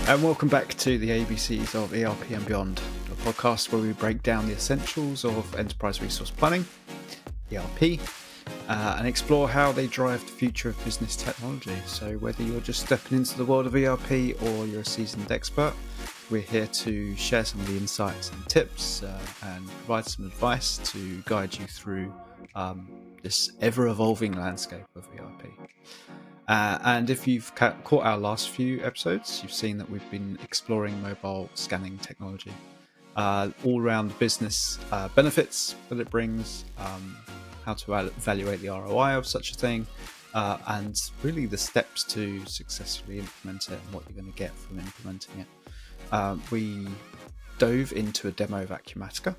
And welcome back to the ABCs of ERP and Beyond, a podcast where we break down the essentials of enterprise resource planning, ERP, and explore how they drive the future of business technology. So whether you're just stepping into the world of ERP or you're a seasoned expert, we're here to share some of the insights and tips and provide some advice to guide you through this ever-evolving landscape of ERP. And if you've caught our last few episodes, you've seen that we've been exploring mobile scanning technology, all around the business benefits that it brings, how to evaluate the ROI of such a thing, and really the steps to successfully implement it and what you're going to get from implementing it. We dove into a demo of Acumatica,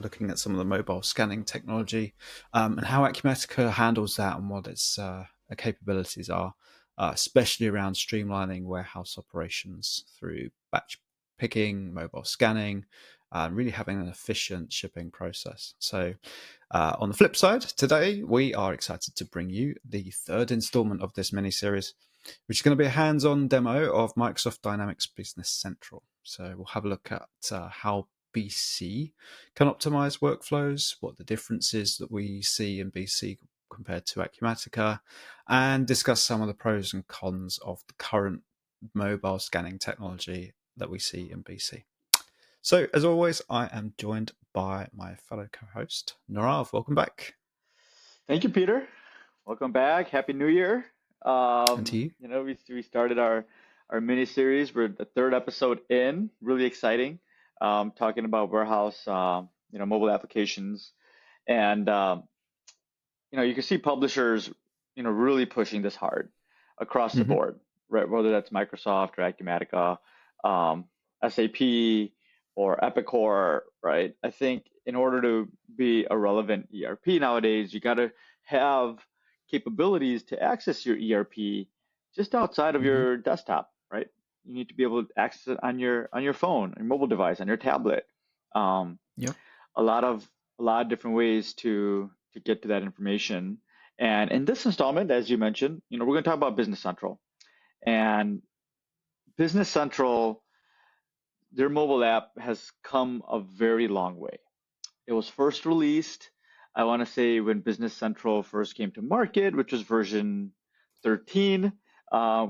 looking at some of the mobile scanning technology and how Acumatica handles that and what its capabilities are, especially around streamlining warehouse operations through batch picking, mobile scanning, really having an efficient shipping process. So on the flip side, today we are excited to bring you the third installment of this mini-series, which is going to be a hands-on demo of Microsoft Dynamics Business Central. So we'll have a look at how BC can optimize workflows, what the differences that we see in BC compared to Acumatica, and discuss some of the pros and cons of the current mobile scanning technology that we see in BC. So, as always, I am joined by my fellow co-host, Nirav. Welcome back. Thank you, Peter. Welcome back. Happy New Year. And to you. We started our mini series. We're the third episode in. Really exciting. Talking about warehouse, mobile applications, and you can see publishers, really pushing this hard across the board, right? Whether that's Microsoft or Acumatica, SAP or Epicor, right? I think in order to be a relevant ERP nowadays, you got to have capabilities to access your ERP just outside of your desktop, right? You need to be able to access it on your phone, your mobile device, on your tablet. A lot of different ways to get to that information. And in this installment, as you mentioned, we're going to talk about Business Central. And Business Central, their mobile app has come a very long way. It was first released, I want to say, when Business Central first came to market, which was version 13.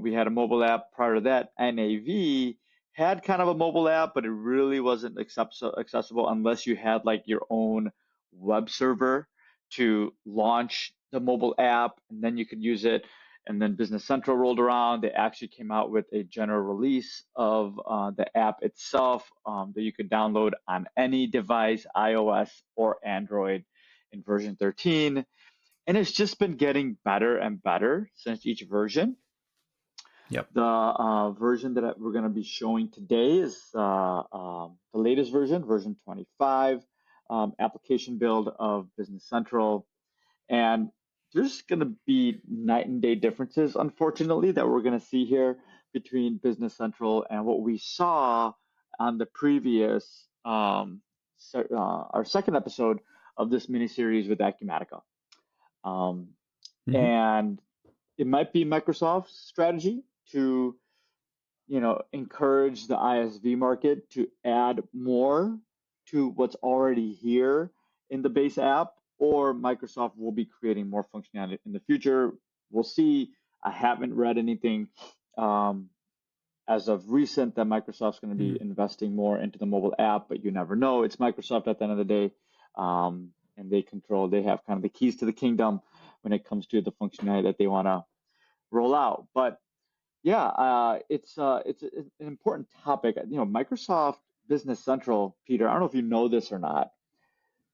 We had a mobile app prior to that. NAV had kind of a mobile app, but it really wasn't accessible unless you had like your own web server to launch the mobile app, and then you could use it. And then Business Central rolled around. They actually came out with a general release of the app itself that you could download on any device, iOS or Android, in version 13. And it's just been getting better and better since each version. Yep. The version that we're going to be showing today is the latest version 25, application build of Business Central. And there's going to be night and day differences, unfortunately, that we're going to see here between Business Central and what we saw on the previous, our second episode of this mini-series with Acumatica. And it might be Microsoft's strategy to, encourage the ISV market to add more to what's already here in the base app, or Microsoft will be creating more functionality in the future. We'll see. I haven't read anything as of recent that Microsoft's going to be investing more into the mobile app, but you never know. It's Microsoft at the end of the day, and they have kind of the keys to the kingdom when it comes to the functionality that they want to roll out. But yeah, it's an important topic. Microsoft Business Central, Peter, I don't know if you know this or not.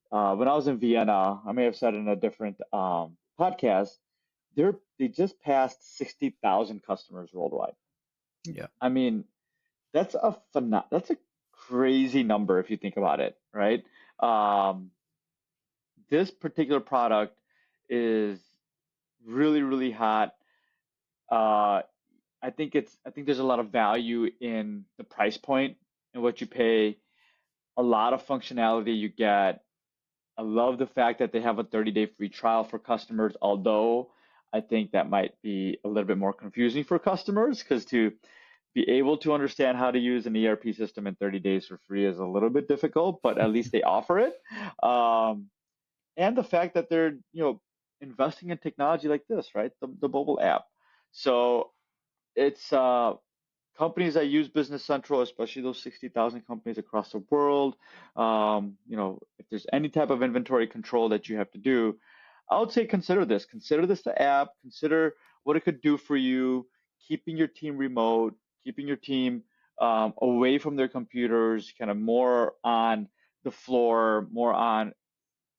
When I was in Vienna, I may have said in a different podcast, they just passed 60,000 customers worldwide. Yeah. I mean, that's a crazy number if you think about it, right? This particular product is really, really hot. I think there's a lot of value in the price point and what you pay. A lot of functionality you get. I love the fact that they have a 30-day free trial for customers, although I think that might be a little bit more confusing for customers, because to be able to understand how to use an ERP system in 30 days for free is a little bit difficult, but at least they offer it. Um, and the fact that they're, investing in technology like this, right? The mobile app. So it's companies that use Business Central, especially those 60,000 companies across the world. If there's any type of inventory control that you have to do, I would say consider this. Consider this the app. Consider what it could do for you, keeping your team remote, keeping your team away from their computers, kind of more on the floor, more on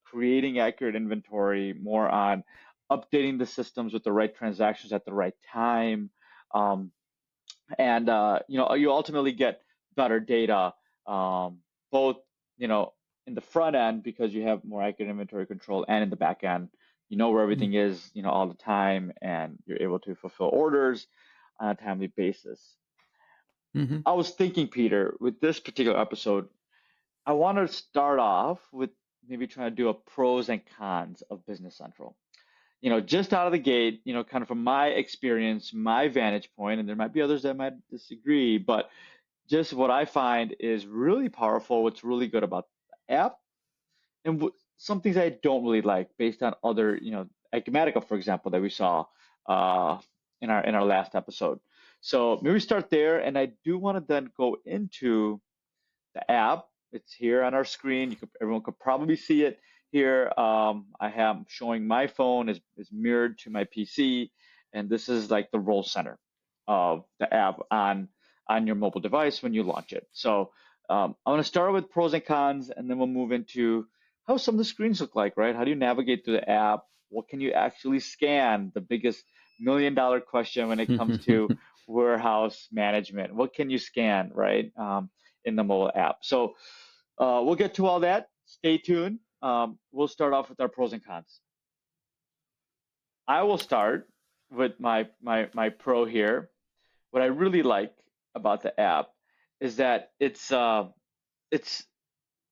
creating accurate inventory, more on updating the systems with the right transactions at the right time. Um, and you ultimately get better data, both you know in the front end because you have more accurate inventory control, and in the back end, you know where everything is, all the time, and you're able to fulfill orders on a timely basis. Mm-hmm. I was thinking, Peter, with this particular episode, I want to start off with maybe trying to do a pros and cons of Business Central. Just out of the gate, kind of from my experience, my vantage point, and there might be others that might disagree, but just what I find is really powerful, what's really good about the app, and some things I don't really like based on other, Acumatica, for example, that we saw uh, in our last episode. So maybe start there, and I do want to then go into the app. It's here on our screen. Everyone could probably see it here. I have showing my phone is mirrored to my PC, and this is like the role center of the app on your mobile device when you launch it. So I'm going to start with pros and cons, and then we'll move into how some of the screens look like, right? How do you navigate through the app? What can you actually scan? The biggest $1 million question when it comes to warehouse management. What can you scan, right? In the mobile app. So we'll get to all that. Stay tuned. We'll start off with our pros and cons. I will start with my pro here. What I really like about the app is that it's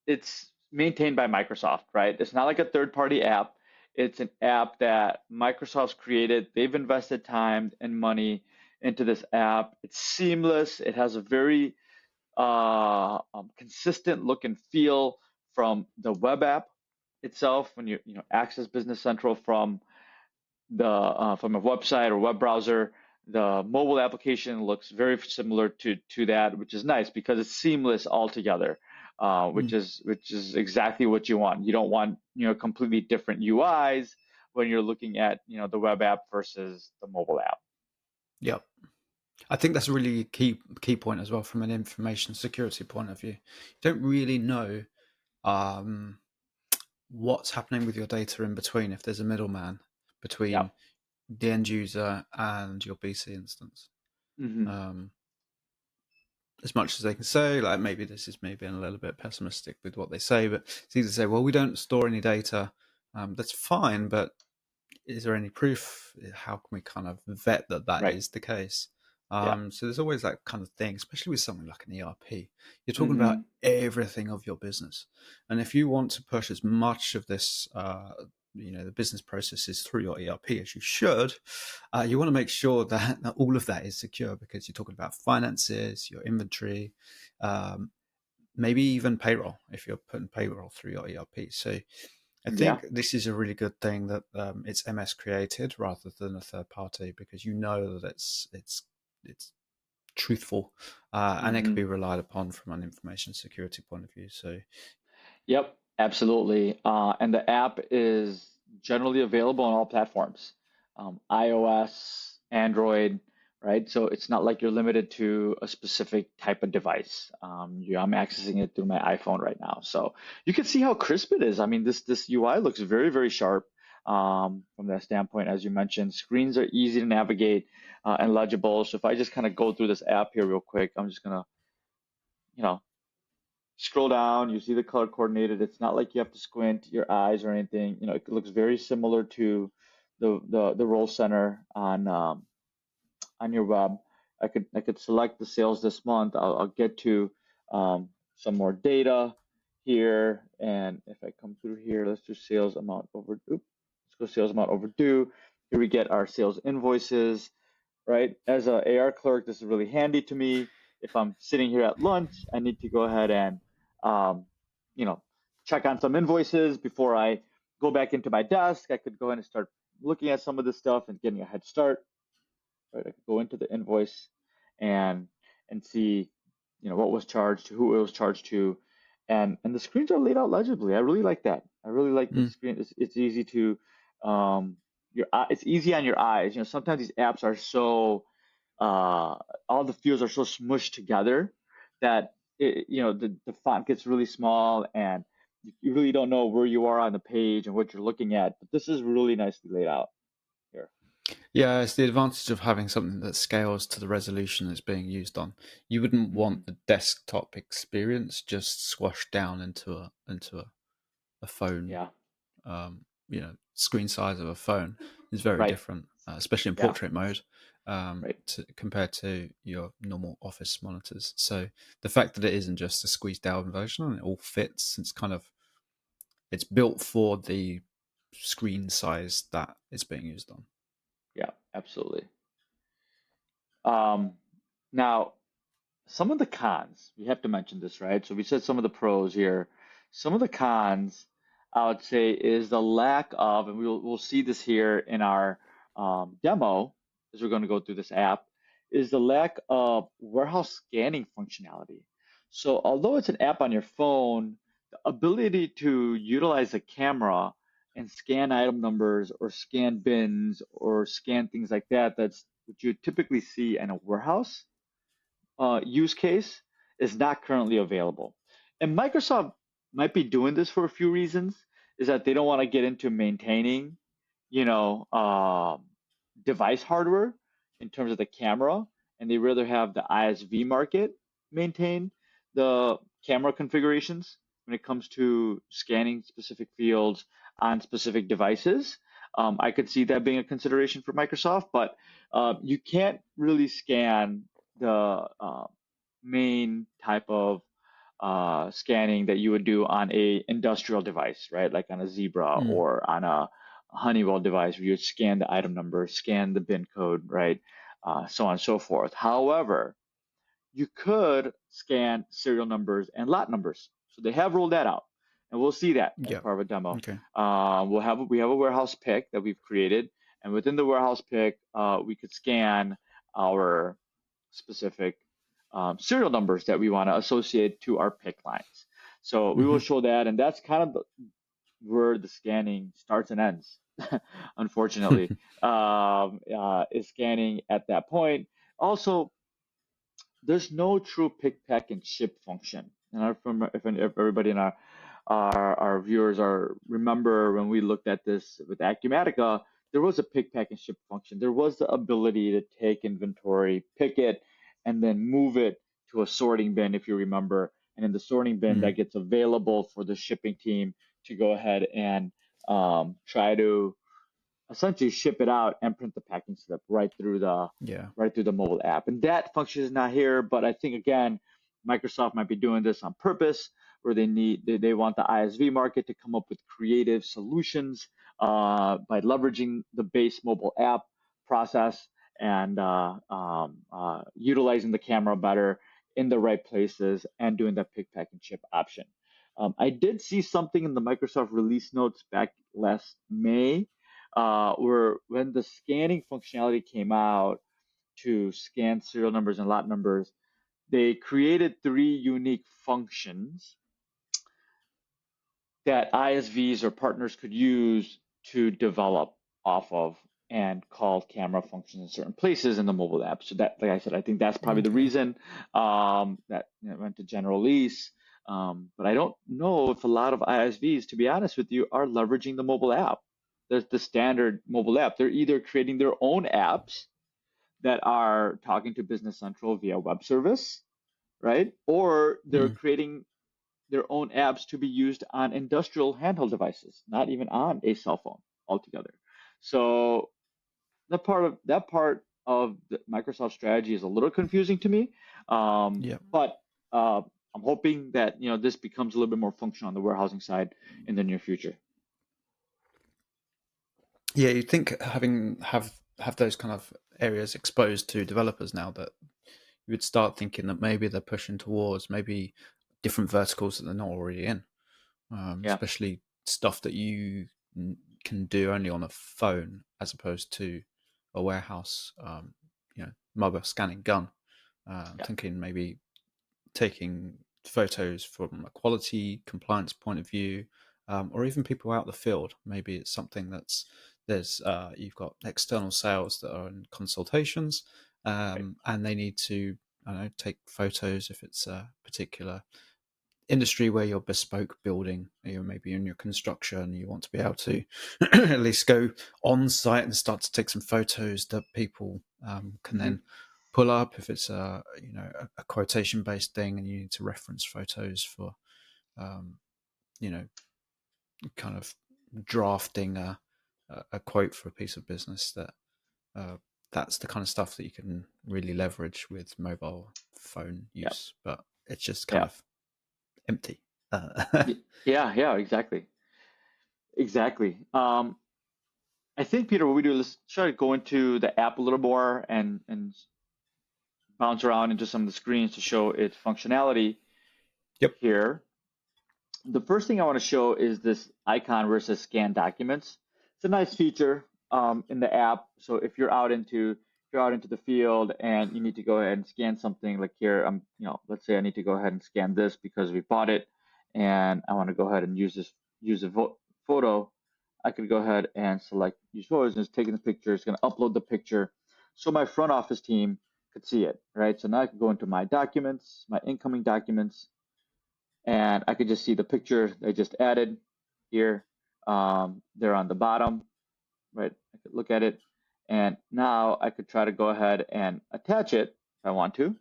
it's maintained by Microsoft, right? It's not like a third-party app. It's an app that Microsoft's created. They've invested time and money into this app. It's seamless. It has a very consistent look and feel from the web app itself when you access Business Central from a website or web browser. The mobile application looks very similar to that, which is nice because it's seamless altogether, which is exactly what you want. You don't want completely different UIs when you're looking at the web app versus the mobile app. Yep. I think that's a really key point as well from an information security point of view. You don't really know what's happening with your data in between if there's a middleman between Yep. the end user and your BC instance. Hmm. As much as they can say, like maybe this is maybe a little bit pessimistic with what they say, but it's easy to say, well, we don't store any data. That's fine, but is there any proof? How can we kind of vet that Right. is the case? Yeah. So there's always that kind of thing, especially with something like an ERP. You're talking about Hmm. everything of your business, and if you want to push as much of this, the business processes through your ERP as you should, you want to make sure that all of that is secure because you're talking about finances, your inventory, um, maybe even payroll if you're putting payroll through your ERP. So I Yeah. think this is a really good thing that it's MS created rather than a third party because you know that it's truthful and it can Hmm. be relied upon from an information security point of view. So Yep, absolutely. And the app is generally available on all platforms, iOS, Android, right? So it's not like you're limited to a specific type of device. I'm accessing it through my iPhone right now, so you can see how crisp it is. I mean, this UI looks very, very sharp from that standpoint. As you mentioned, screens are easy to navigate and legible. So if I just kind of go through this app here real quick, I'm just gonna, you know, scroll down, you see the color coordinated. It's not like you have to squint your eyes or anything. It looks very similar to the role center on your web. I could select the sales this month. I'll get to some more data here, and if I come through here, let's do sales amount overdue. Let's go sales amount overdue. Here we get our sales invoices. right? As a AR clerk, this is really handy to me. If I'm sitting here at lunch, I need to go ahead and, um, you know, check on some invoices before I go back into my desk. I could go ahead and start looking at some of this stuff and getting a head start, right? I could go into the invoice and see, what was charged, who it was charged to, and the screens are laid out legibly. I really like that. I really like the screen. It's easy to, it's easy on your eyes. Sometimes these apps are so, all the fields are so smushed together that the font gets really small and you really don't know where you are on the page and what you're looking at. But this is really nicely laid out here. Yeah, it's the advantage of having something that scales to the resolution it's being used on. You wouldn't want the desktop experience just squashed down into a phone. Yeah, Screen size of a phone is very right. different, especially in Yeah, portrait mode, right. compared to your normal office monitors. So the fact that it isn't just a squeezed down version and it all fits, it's built for the screen size that it's being used on. Yeah, absolutely. Um, Now, some of the cons, we have to mention this, right? So we said some of the pros here. Some of the cons, I would say, is the lack of, and we'll see this here in our demo as we're going to go through this app, is the lack of warehouse scanning functionality. So although it's an app on your phone, the ability to utilize the camera and scan item numbers or scan bins or scan things like that, that's what you typically see in a warehouse use case is not currently available. And Microsoft might be doing this for a few reasons, is that they don't want to get into maintaining, you know, device hardware in terms of the camera, and they rather have the ISV market maintain the camera configurations when it comes to scanning specific fields on specific devices. I could see that being a consideration for Microsoft, but you can't really scan the main type of scanning that you would do on a industrial device, right? Like on a Zebra Mm. or on a Honeywell device where you scan the item number, scan the bin code, right? So on and so forth. However, you could scan serial numbers and lot numbers. So they have rolled that out, and we'll see that as Yeah. part of a demo. Okay. We have a warehouse pick that we've created, and within the warehouse pick, we could scan our specific serial numbers that we want to associate to our pick lines. So we will Mm-hmm. show that, and that's kind of where the scanning starts and ends, unfortunately, is scanning at that point. Also, there's no true pick, pack, and ship function. And if everybody in our viewers are remember when we looked at this with Acumatica, there was a pick, pack, and ship function. There was the ability to take inventory, pick it, and then move it to a sorting bin, if you remember. And in the sorting bin, Mm. that gets available for the shipping team to go ahead and try to essentially ship it out and print the packing slip Yeah. right through the mobile app. And that function is not here, but I think again, Microsoft might be doing this on purpose, where they want the ISV market to come up with creative solutions by leveraging the base mobile app process and utilizing the camera better in the right places and doing that pick, pack, and ship option. I did see something in the Microsoft release notes back last May where when the scanning functionality came out to scan serial numbers and lot numbers, they created three unique functions that ISVs or partners could use to develop off of and call camera functions in certain places in the mobile app. So that, like I said, I think that's probably the Okay. reason that went to general release. But I don't know if a lot of ISVs, to be honest with you, are leveraging the mobile app. There's the standard mobile app. They're either creating their own apps that are talking to Business Central via web service, right? Or they're Mm. creating their own apps to be used on industrial handheld devices, not even on a cell phone altogether. So that part of the Microsoft strategy is a little confusing to me, Yeah. but I'm hoping that this becomes a little bit more functional on the warehousing side in the near future. Yeah. You'd think have those kind of areas exposed to developers now, that you would start thinking that maybe they're pushing towards maybe different verticals that they're not already in, Yeah. especially stuff that you can do only on a phone as opposed to a warehouse, mobile scanning gun. Yeah. Thinking maybe taking photos from a quality compliance point of view, or even people out the field. Maybe it's something you've got external sales that are in consultations, Right. and they need to, I don't know, take photos if it's a particular industry where you're bespoke building, you're maybe in your construction, you want to be able to at least go on site and start to take some photos that people can Hmm. then pull up if it's a quotation based thing, and you need to reference photos for um, you know kind of drafting a quote for a piece of business. Uh, that's the kind of stuff that you can really leverage with mobile phone Yeah. use, but it's just kind Yeah. of empty. uh, Yeah. Yeah. Exactly. Exactly. I think, Peter, what we do, let's try to go into the app a little more and bounce around into some of the screens to show its functionality yep. here. The first thing I want to show is this icon versus scan documents. It's a nice feature in the app. So if you're out into the field and you need to go ahead and scan something, like here, let's say I need to go ahead and scan this because we bought it, and I want to go ahead and use a photo. I could go ahead and select use photos, and it's taking the picture. It's going to upload the picture, so my front office team could see it, right? So now I could go into my documents, my incoming documents, and I could just see the picture they just added here. They're on the bottom, right? I could look at it, and now I could try to go ahead and attach it if I want to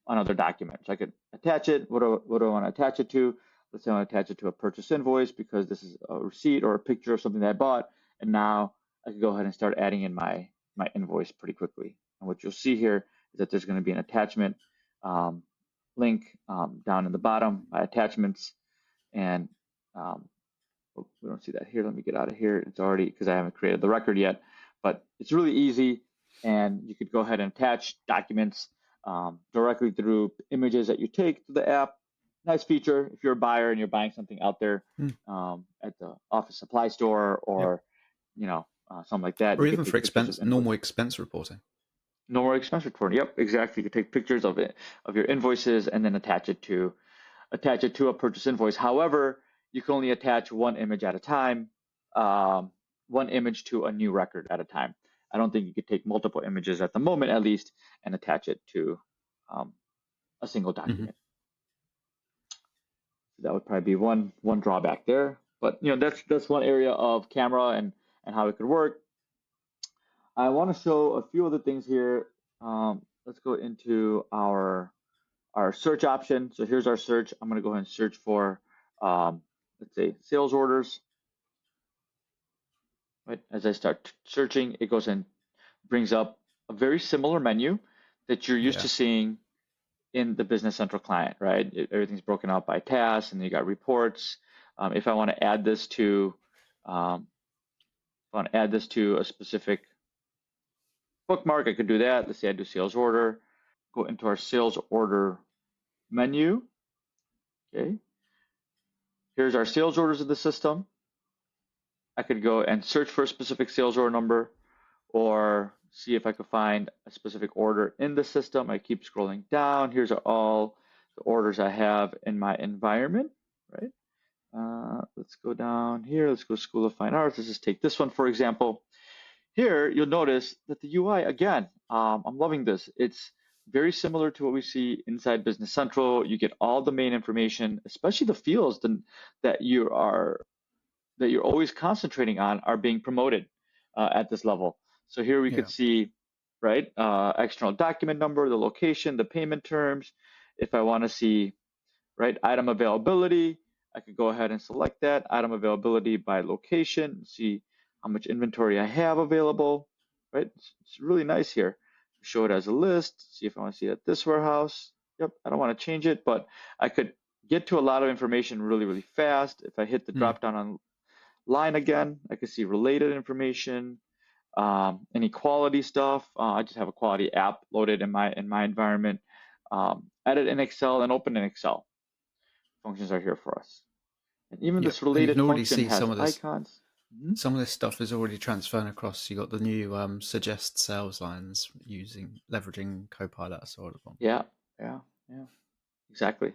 another document. So I could attach it. What do I want to attach it to? Let's say I want to attach it to a purchase invoice because this is a receipt or a picture of something that I bought, and now I could go ahead and start adding in my invoice pretty quickly. And what you'll see here is that there's going to be an attachment um, link down in the bottom, my attachments, and we don't see that here. Let me get out of here. It's already, because I haven't created the record yet, but it's really easy, and you could go ahead and attach documents directly through images that you take to the app. Nice feature if you're a buyer and you're buying something out there Mm. at the office supply store Yep. or something like that. Or You could even for take pictures of normal invoices. expense reporting. No more expense reporting. Yep, exactly. You could take pictures of it, of your invoices, and then attach it to a purchase invoice. However, you can only attach one image at a time, um, one image to a new record at a time. I don't think you could take multiple images at the moment, at least, and attach it to um, a single Mm-hmm. document. That would probably be one drawback there. But that's one area of camera and how it could work. I want to show a few other things here. Let's go into our search option. So here's our search. I'm going to go ahead and search for, let's say, sales orders. Right? As I start searching, it goes and brings up a very similar menu that you're used Yeah. to seeing in the Business Central client, right? Everything's broken out by tasks, and you got reports. If I want to add this to, a specific bookmark, I could do that. Let's say I do sales order. Go into our sales order menu. Okay. Here's our sales orders in the system. I could go and search for a specific sales order number, or see if I could find a specific order in the system. I keep scrolling down. Here's all the orders I have in my environment, right? Let's go down here. Let's go School of Fine Arts. Let's just take this one, for example. Here, you'll notice that the UI, again, I'm loving this. It's very similar to what we see inside Business Central. You get all the main information, especially the fields that you're always concentrating on are being promoted at this level. So here we Yeah. could see, right, external document number, the location, the payment terms. If I want to see, right, item availability, I could go ahead and select that item availability by location, see how much inventory I have available, right? It's really nice here. Show it as a list, see if I want to see it at this warehouse. Yep, I don't want to change it, but I could get to a lot of information really, really fast. If I hit the Mm. drop down on line again. I can see related information, any quality stuff. I just have a quality app loaded in my environment. Edit in Excel and open in Excel. Functions are here for us. And even Yep. this And you related can already function see has some of this. icons. Some of this stuff is already transferring across. You got the new suggest sales lines leveraging Copilot, sort of one. Yeah, exactly.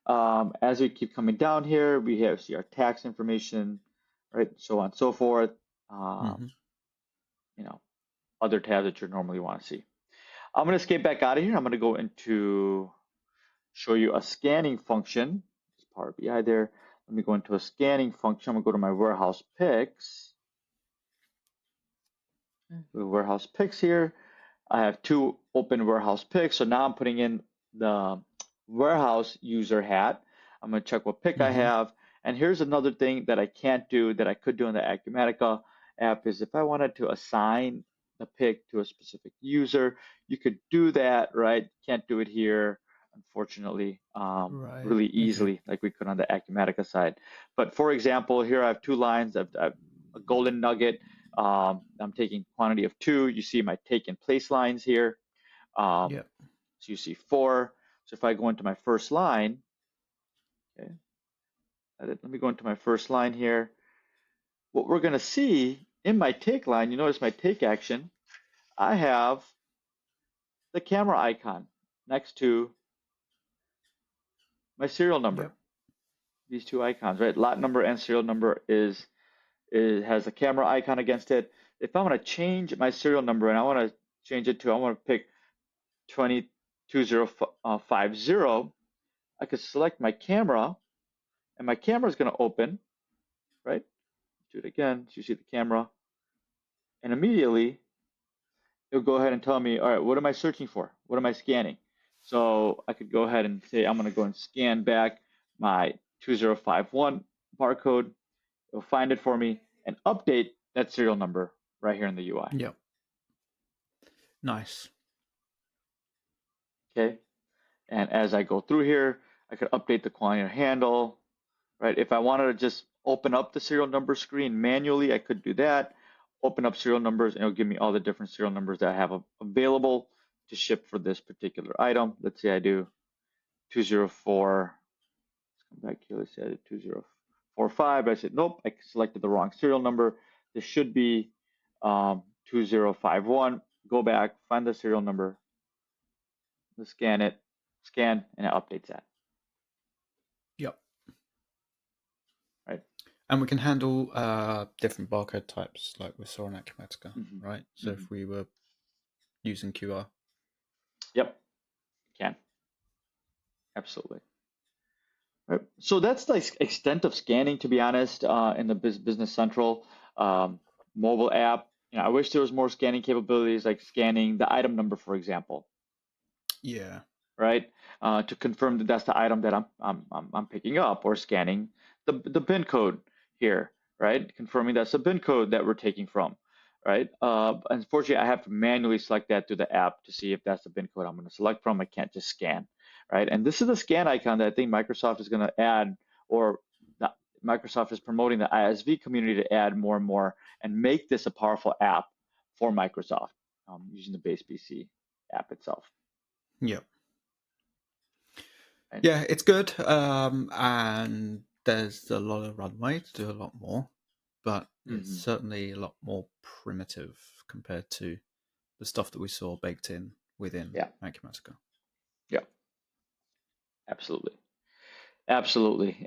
As we keep coming down here, we have see our tax information, right? So on and so forth. You know, other tabs that you normally want to see. I'm going to escape back out of here. I'm going to go into show you a scanning function. It's Power BI there. Let me go into a scanning function. I'm going to go to my warehouse picks. The warehouse picks here. I have 2 open warehouse picks. So now I'm putting in the warehouse user hat. I'm going to check what pick I have. And here's another thing that I can't do that I could do in the Acumatica app is if I wanted to assign the pick to a specific user, you could do that, right? Can't do it here, unfortunately, really easily like we could on the Acumatica side. But for example, here I have 2 lines. I've a golden nugget. I'm taking quantity of 2. You see my take and place lines here. So you see 4. So if I go into my first line, okay, let me go into my first line here. What we're going to see in my take line, you notice my take action, I have the camera icon next to my serial number. These 2 icons, right? Lot number and serial number has a camera icon against it. If I want to change my serial number and I want to change it to, I want to pick 22050, I could select my camera and my camera is going to open, right? Do it again. So you see the camera and immediately it'll go ahead and tell me, all right, what am I searching for? What am I scanning? So I could go ahead and say, I'm going to go and scan back my 2051 barcode. It'll find it for me and update that serial number right here in the UI. Yep. Nice. Okay. And as I go through here, I could update the quantity handle, right? If I wanted to just open up the serial number screen manually, I could do that. Open up serial numbers and it'll give me all the different serial numbers that I have available to ship for this particular item. Let's say I do 204. Let's come back here. Let's say I did 2045. I said, nope, I selected the wrong serial number. This should be 2051. Go back, find the serial number, let's scan it, and it updates that. Yep. Right. And we can handle different barcode types like we saw in Acumatica, right? So if we were using QR. Yep, can. Absolutely. Right. So that's the extent of scanning, to be honest, in the Business Central mobile app. I wish there was more scanning capabilities, like scanning the item number, for example. Yeah. Right. To confirm that that's the item that I'm picking up, or scanning the bin code here, right? Confirming that's the bin code that we're taking from, right? Unfortunately, I have to manually select that through the app to see if that's the bin code I'm going to select from. I can't just scan, right? And this is the scan icon that I think Microsoft is going to add, or Microsoft is promoting the ISV community to add more and more and make this a powerful app for Microsoft using the base PC app itself. Yep. Yeah, it's good, and there's a lot of runway to do a lot more, but it's certainly a lot more primitive compared to the stuff that we saw baked in within Acumatica. Yeah, absolutely,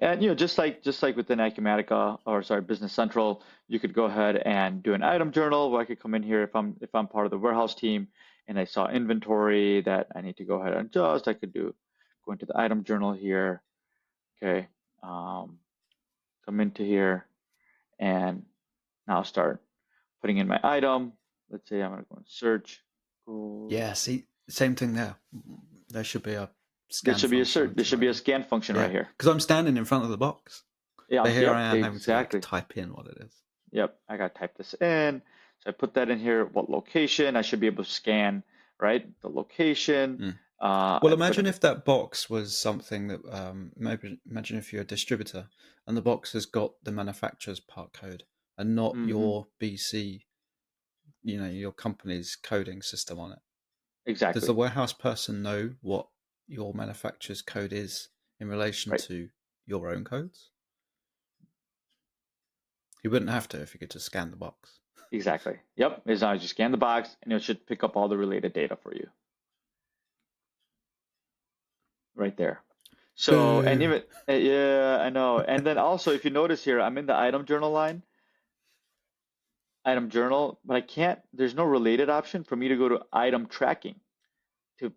and just like within Acumatica, or sorry, Business Central, you could go ahead and do an item journal where I could come in here if I'm part of the warehouse team and I saw inventory that I need to go ahead and adjust. I could go into the item journal here. Okay, come into here and now start putting in my item. Let's say I'm going to go and search. Yeah, see, same thing there. There should be a scan. There should be a scan function right here. Because I'm standing in front of the box. Yeah, but here I am having to type in what it is. Yep, I got to type this in. So I put that in here. What location? I should be able to scan, right? The location. Well, and put imagine in. if that box was something that, maybe imagine if you're a distributor and the box has got the manufacturer's part code and not Hmm. your BC, your company's coding system on it. Does the Exactly. warehouse person know what your manufacturer's code is in relation Right. to your own codes? He wouldn't have to if he could just scan the box. Exactly. Yep. As long as you scan the box, and it should pick up all the related data for you right there. So, and Boo. even yeah, I know. And then also, if you notice here, I'm in the item journal line, item journal, but I can't. There's no related option for me to go to item tracking to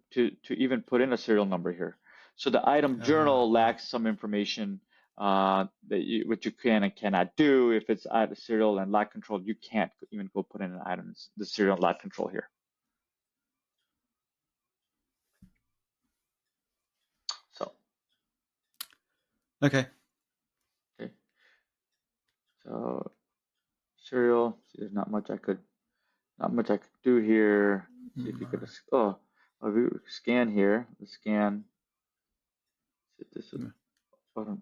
even put in a serial number here. So the item journal Right. lacks some information what you can and cannot do. If it's out of serial and lot control, you can't even go put in an item, the serial and lot control here. So, Okay. okay. So serial, see, there's not much I could do here. See if you could, if we scan here, the scan, this is,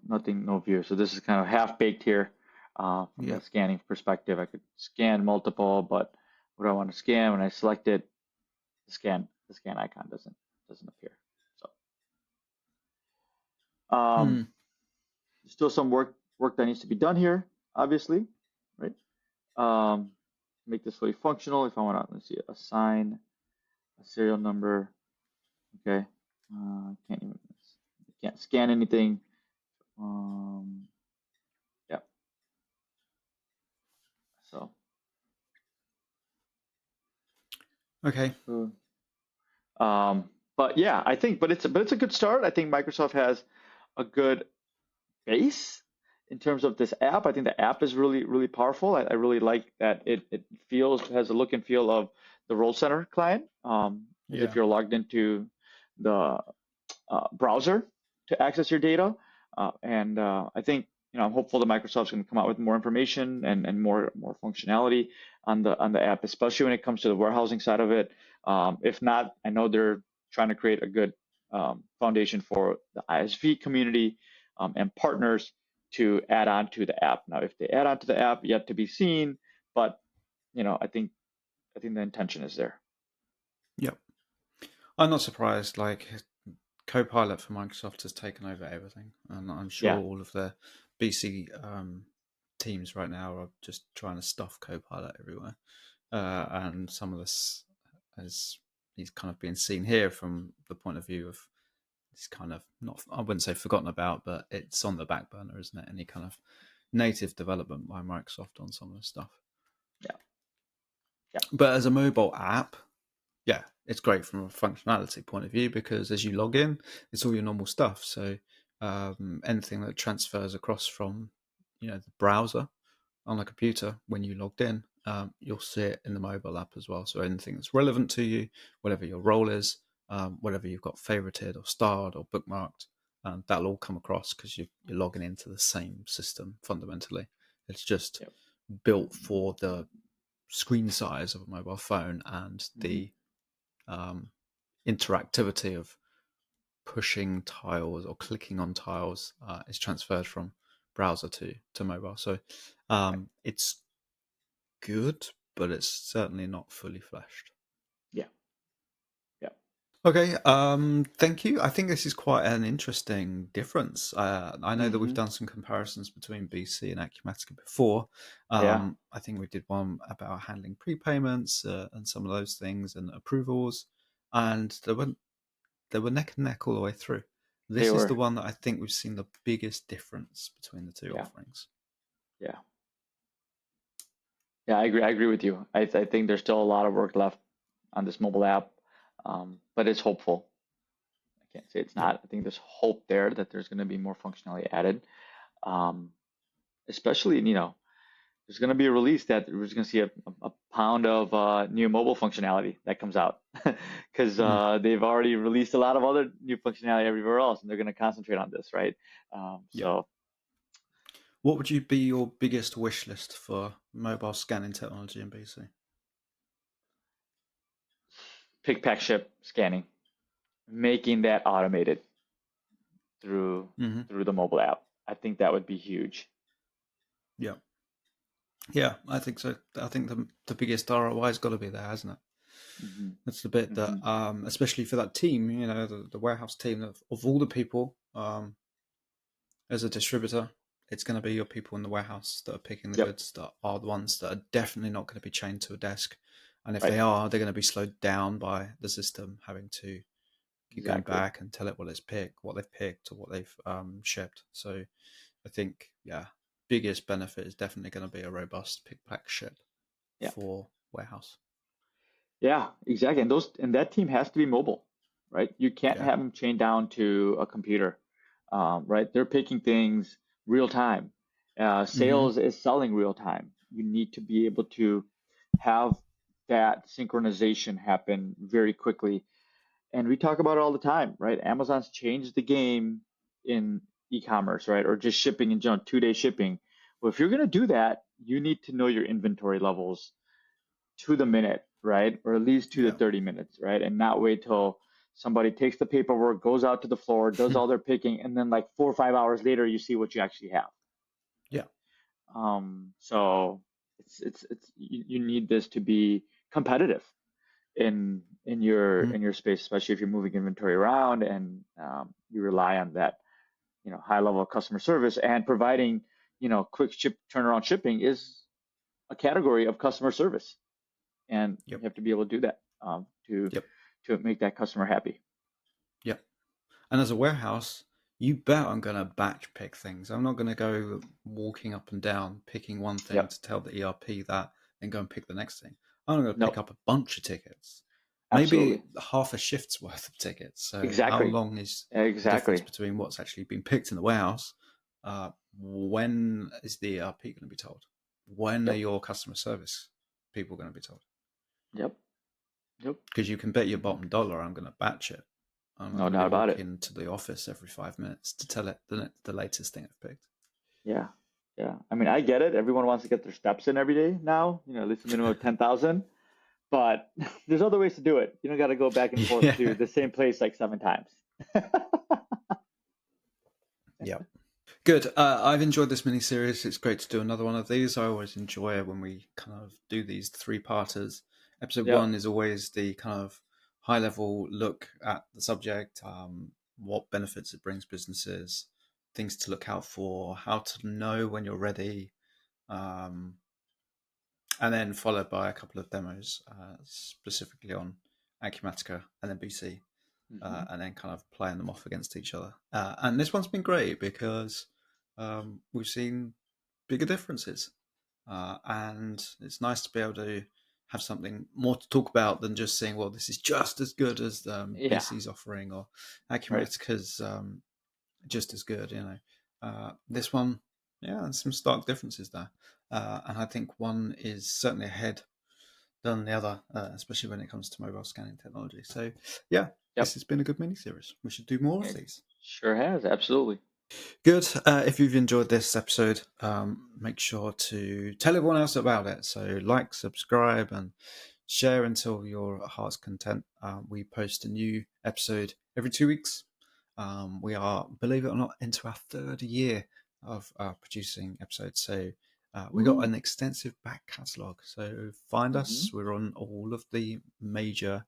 nothing, no view. So this is kind of half baked here from Yeah. the scanning perspective. I could scan multiple, but what do I want to scan? When I select it, the scan icon doesn't appear. So Hmm. still some work that needs to be done here, obviously, right? Make this fully functional. If I want to, let's see, assign a serial number. Okay, can't scan anything. Yeah. So. Okay. But yeah, I think, but it's a good start. I think Microsoft has a good base in terms of this app. I think the app is really powerful. I really like that it has a look and feel of the Role Center client, as if Yeah. you're logged into the browser to access your data. And I think I'm hopeful that Microsoft's going to come out with more information and more functionality on the app, especially when it comes to the warehousing side of it. If not, I know they're trying to create a good foundation for the ISV community and partners to add on to the app. Now, if they add on to the app, yet to be seen, but I think the intention is there. Yep. I'm not surprised. Like, Copilot for Microsoft has taken over everything, and I'm sure Yeah, all of the BC teams right now are just trying to stuff Copilot everywhere. And some of this is he's kind of being seen here from the point of view of it's kind of not, I wouldn't say forgotten about, but it's on the back burner, isn't it? Any kind of native development by Microsoft on some of the stuff. yeah, yeah. But as a mobile app, yeah, it's great from a functionality point of view because as you log in, it's all your normal stuff. So anything that transfers across from the browser on a computer when you logged in, you'll see it in the mobile app as well. So anything that's relevant to you, whatever your role is, whatever you've got favorited or starred or bookmarked, that'll all come across because you're logging into the same system fundamentally. It's just Yep. built for the screen size of a mobile phone and Hmm. the interactivity of pushing tiles or clicking on tiles is transferred from browser to mobile. So it's good, but it's certainly not fully fleshed. Yeah, yeah. Okay, thank you. I think this is quite an interesting difference. I know that we've Hmm. done some comparisons between BC and Acumatica before. Yeah, I think we did one about handling prepayments and some of those things and approvals, and they were neck and neck all the way through. they This is the were. one that I think we've seen the biggest difference between the two Yeah, offerings. yeah, yeah. I agree with you. I think there's still a lot of work left on this mobile app, but it's hopeful. I can't say it's Yeah. not. I think there's hope there that there's going to be more functionality added, um, especially there's going to be a release that we're just going to see a pound of new mobile functionality that comes out because Mm. they've already released a lot of other new functionality everywhere else, and they're going to concentrate on this, right? Yeah. So What would you be your biggest wish list for mobile scanning technology in BC? pick, pack, ship scanning. making that automated through Mm-hmm. the mobile app. I think that would be huge. Yeah. Yeah, I think so. I think the biggest ROI has got to be there, hasn't it? Hmm. That's the bit that, Hmm. especially for that team, the warehouse team of all the people, as a distributor, it's going to be your people in the warehouse that are picking the Yep. goods that are the ones that are definitely not going to be chained to a desk. And if Right. they are, they're going to be slowed down by the system having to keep going Exactly. back and tell it what it's picked, what they've picked, or what they've shipped. So I think, yeah, biggest benefit is definitely going to be a robust pick, pack, ship Yeah. for warehouse. Yeah, exactly. And that team has to be mobile, right? You can't Yeah. have them chained down to a computer, right? They're picking things real time. Mm-hmm. Sales is selling real time. You need to be able to have that synchronization happen very quickly. And we talk about it all the time, right? Amazon's changed the game in e-commerce, right? Or just shipping in general, 2-day shipping. Well, if you're going to do that, you need to know your inventory levels to the minute, right? Or at least to the Yeah. 30 minutes, right? And not wait till somebody takes the paperwork, goes out to the floor, does all their picking, and then like 4 or 5 hours later, you see what you actually have. Yeah. So it's you need this to be competitive in your Mm. in your space, especially if you're moving inventory around and you rely on that, high level of customer service and providing, quick turnaround shipping is a category of customer service, and you Yep. have to be able to do that to Yep. make that customer happy. Yep. And as a warehouse, you bet I'm going to batch pick things. I'm not going to go walking up and down, picking one thing Yep. to tell the ERP that, and go and pick the next thing. I'm going to pick No, up a bunch of tickets, maybe absolutely. half a shift's worth of tickets. So, how Exactly. long is the difference Exactly. between what's actually been picked in the warehouse? When is the ERP going to be told? When are Yep. your customer service people going to be told? Yep. Yep. Because you can bet your bottom dollar I'm going to batch it. I'm not No going to be doubt about it. walking to the office every 5 minutes to tell it the latest thing I've picked. Yeah. Yeah. I mean, I get it. Everyone wants to get their steps in every day now, at least a minimum of 10,000. But there's other ways to do it. You don't got to go back and forth to Yeah. the same place like 7 times. Yeah. Good. I've enjoyed this mini series. It's great to do another one of these. I always enjoy it when we kind of do these three-parters. Episode Yep. one is always the kind of high-level look at the subject, what benefits it brings businesses, things to look out for, how to know when you're ready, um, and then followed by a couple of demos, specifically on Acumatica and then BC, Hmm. and then kind of playing them off against each other. And this one's been great because we've seen bigger differences, and it's nice to be able to have something more to talk about than just saying, well, this is just as good as Yeah. BC's offering, or Right. Acumatica's just as good. This one, yeah, there's some stark differences there, and I think one is certainly ahead than the other, especially when it comes to mobile scanning technology. So, yeah, this Yep. has been a good mini series. We should do more of It these. sure has. Absolutely. Good. If you've enjoyed this episode, make sure to tell everyone else about it. So, like, subscribe, and share until your heart's content. We post a new episode every 2 weeks. We are, believe it or not, into our third year of producing episodes. So, we got Woo. an extensive back catalogue. So, find Hmm. us. We're on all of the major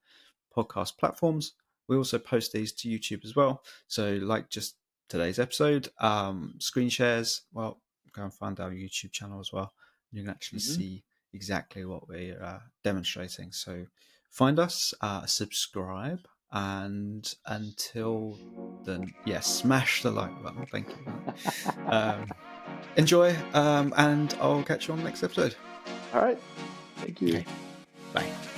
podcast platforms. We also post these to YouTube as well. So, like just today's episode, screen shares, well, go and find our YouTube channel as well. You can actually Hmm. see exactly what we're demonstrating. So, find us, subscribe, and until then, yes, smash the like button. Thank you for that. Enjoy, and I'll catch you on the next episode. All right. Thank you. Okay, bye.